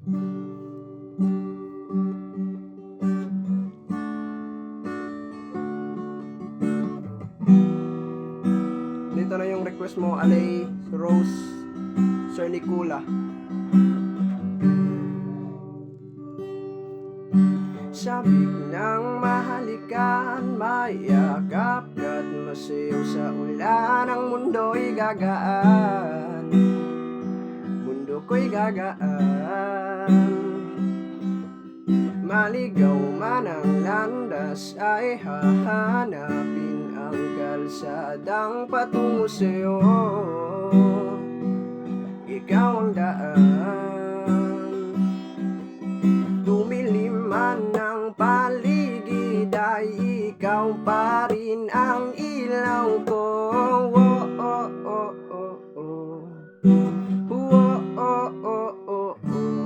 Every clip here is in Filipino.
Dito na yung request mo, Alay Rose Cernicula. Sabik ng mahalikan, mayakap at masayaw sa ulan. Ang mundo'y gagaan, mundo ko'y gagaan. Maligaw man ang landas ay hahanapin ang kalsadang patungo sa'yo. Ikaw ang daan, dumilim man ang paligid ay ikaw pa rin ang ilaw ko. Oh, oh, oh, oh, oh. Oh, oh, oh, oh, oh.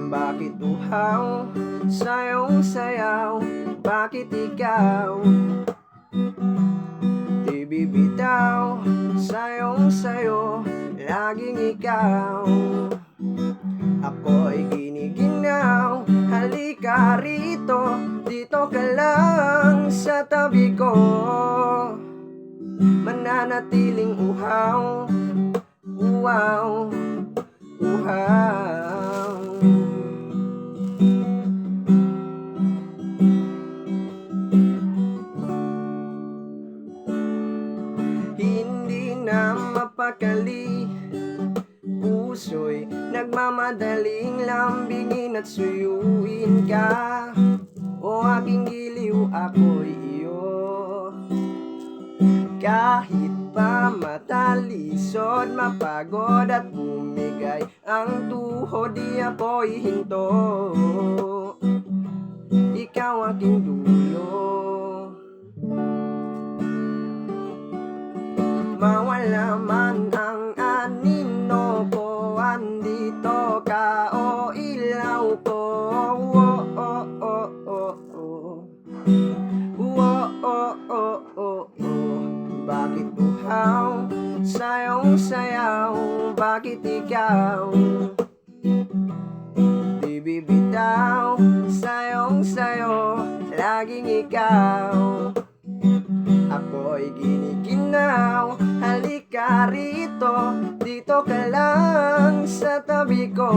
Bakit uhaw, sayong sayaw, bakit ikaw di bibitaw, sayong sayo, laging ikaw. Ako'y giniginaw, halika rito, dito ka lang sa tabi ko. Mananatiling uhaw, uhaw, uhaw. Hindi na mapakali, puso'y nagmamadaling lambingin at suyuin ka. O aking giliw, ako'y iyo. Kahit pa matalisod, mapagod at bumigay ang tuhod, di ako'y hinto. Ikaw aking dulo. Mawala man ang anino ko, andito ka o ilaw ko. Oh, oh, oh, oh, oh. Oh, oh, oh, oh, oh. Bakit uhaw, sayong sayaw, bakit ikaw di bibitaw, sayong sayo, laging ikaw. Ako'y giniginaw, halika rito, dito ka lang sa tabi ko.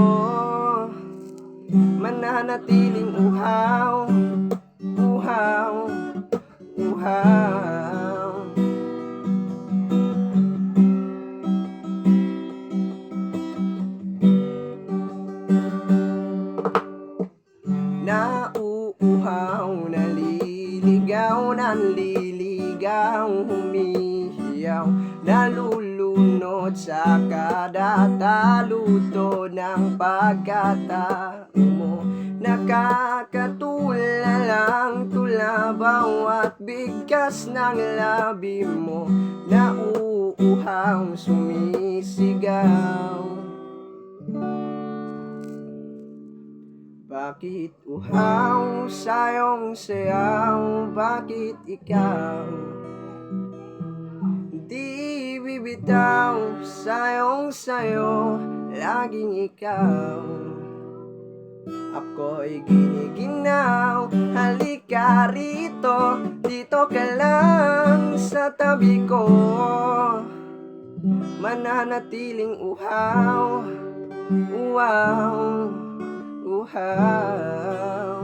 Mananatiling uhaw, uhaw, uhaw. Nauuhaw, naliligaw, nanliligaw, humihiyaw, nalulunod sa kada taluto ng pagkatao mo. Nakakatulalang tula bawat bigkas ng labi mo. Nauuhaw, sumisigaw. Bakit uhaw, sayong sayaw, bakit ikaw di bibitaw, sayong sayo, laging ikaw. Ako'y giniginaw, halika rito, dito ka lang sa tabi ko. Mananatiling uhaw, uhaw, uhaw.